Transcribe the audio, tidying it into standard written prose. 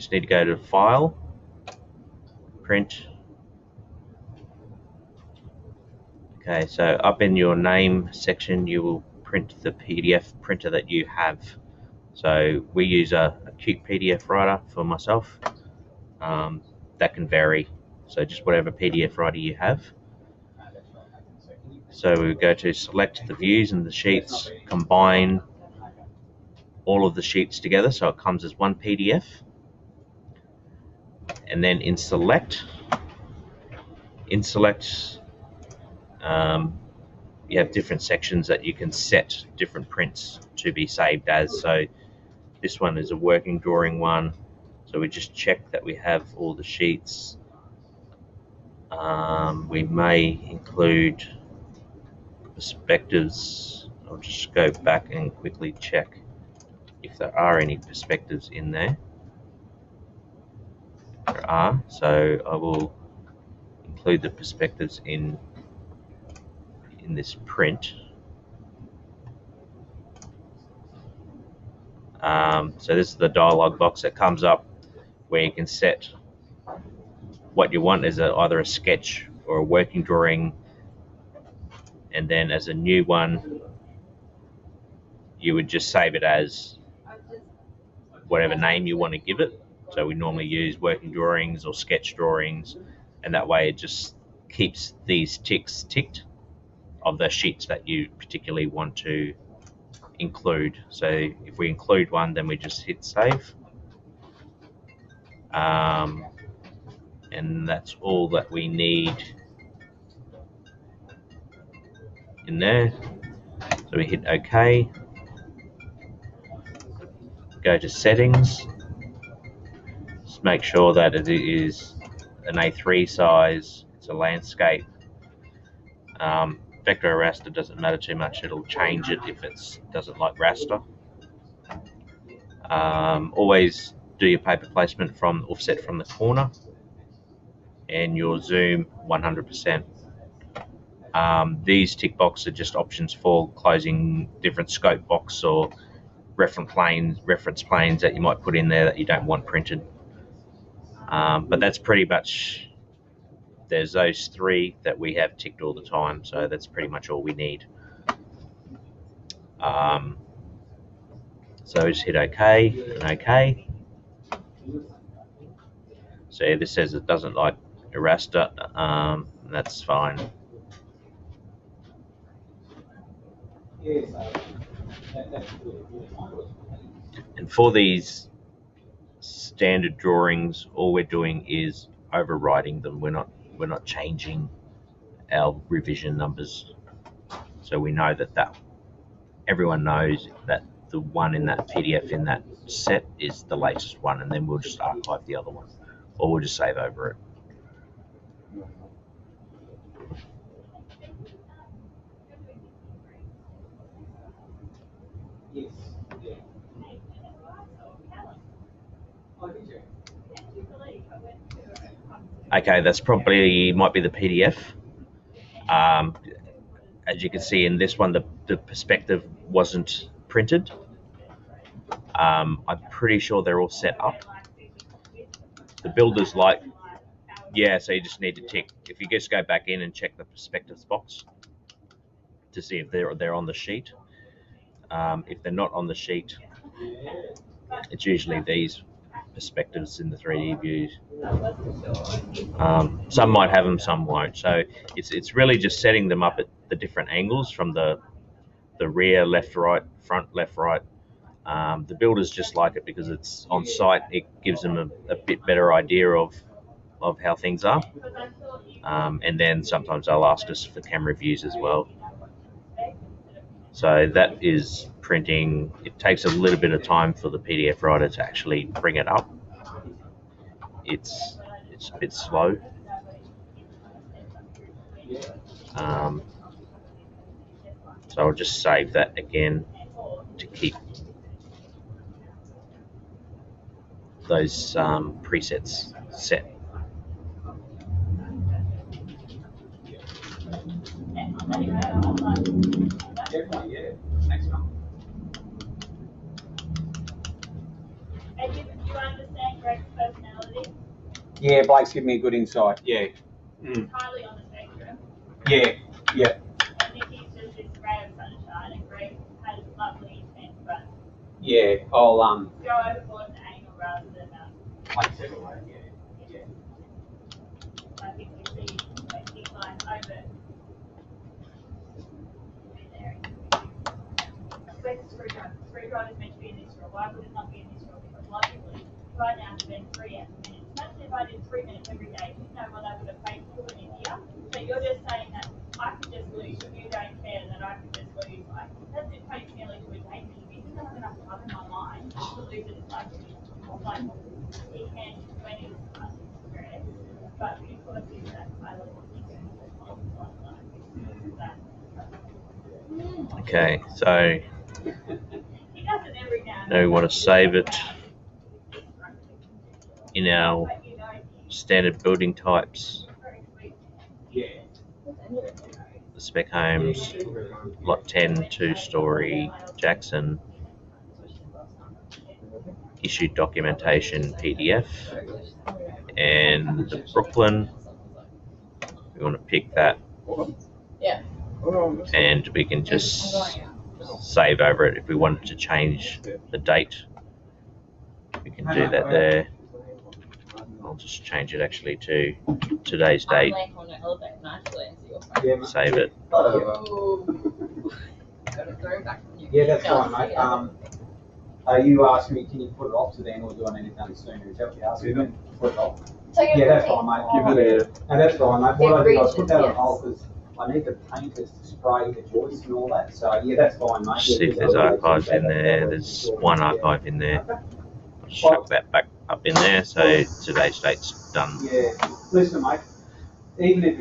just need to go to File, Print. Okay, so up in your name section, you will print the PDF printer that you have. So we use a Qt PDF writer for myself. That can vary, so just whatever PDF writer you have. So we go to select the views and the sheets, combine all of the sheets together so it comes as one PDF, and then in select, you have different sections that you can set different prints to be saved as. So this one is a working drawing one, so we just check that we have all the sheets. We may include perspectives. I'll just go back and quickly check if there are any perspectives in there. There are, so I will include the perspectives in this print. So this is the dialog box that comes up where you can set what you want as either a sketch or a working drawing, and then as a new one you would just save it as whatever name you want to give it. So we normally use working drawings or sketch drawings, and that way it just keeps these ticks ticked of the sheets that you particularly want to include. So if we include one, then we just hit save, and that's all that we need in there. So we hit OK, go to settings, just make sure that it is an A3 size, it's a landscape. Vector or raster doesn't matter too much, it'll change it if it doesn't like raster. Always do your paper placement from offset from the corner, and your zoom 100%. These tick boxes are just options for closing different scope box or reference planes that you might put in there that you don't want printed. But that's pretty much, there's those three that we have ticked all the time, so that's pretty much all we need. So just hit OK and OK. So this says it doesn't like a raster, that's fine. And for these standard drawings, all we're doing is overriding them. We're not changing our revision numbers. So we know that everyone knows that the one in that PDF in that set is the latest one, and then we'll just archive the other one, or we'll just save over it. Okay, that's probably might be the PDF. As you can see in this one, the perspective wasn't printed. I'm pretty sure they're all set up. The builder's like, yeah, so you just need to tick. If you just go back in and check the perspectives box to see if they're on the sheet. If they're not on the sheet, it's usually these perspectives in the 3D views. Some might have them, some won't. So it's really just setting them up at the different angles from the rear, left, right, front, left, right. The builders just like it because it's on site. It gives them a bit better idea of how things are. And then sometimes they'll ask us for camera views as well. So that is printing. It takes a little bit of time for the PDF writer to actually bring it up. It's a bit slow. So I'll just save that again to keep those presets set. And you understand Greg's personality? Yeah, Blake's given me a good insight. Yeah. He's highly on the spectrum. Yeah. Yeah. And Nikki's just this ray of sunshine, and Greg has lovely intent, but Yeah. I'll go overboard and anal rather than like I said, yeah. Yeah. I think we see like decline over there. Where's the screwdriver? The screwdriver is meant to be in this drawer. Why would it not be in this drawer? Because logically, right now it's been 3 minutes. Imagine if I did 3 minutes every day. You know what I would have paid for in India. So you're just saying that I could just lose, but you don't care that I could just lose. Like, that equates nearly to a day. If you think I'm enough time in my mind to lose it, it's like he can when he's stressed, but because he's that high level thinker, Okay, so he does it every now and now we want to save it in our standard building types. Yeah. The spec homes, lot 10, 2-story, Jackson, issued documentation PDF, and the Brooklyn, we want to pick that, and we can just save over it. If we wanted to change the date, we can do that there. I'll just change it actually to today's date. Save it. Yeah, that's fine, mate. You asked me, can you put it off to then, or do I need it done sooner? Is that what you asked me? Put it off. Yeah, that's fine, mate. No, that's fine, mate. What I did, I put that on hold because I need the painters to spray the joists and all that. So yeah, that's fine, mate. See if there's archives in there. There's one archive in there. I'll just chuck that back up in there. So today's date's done. Yeah, listen, mate. Even if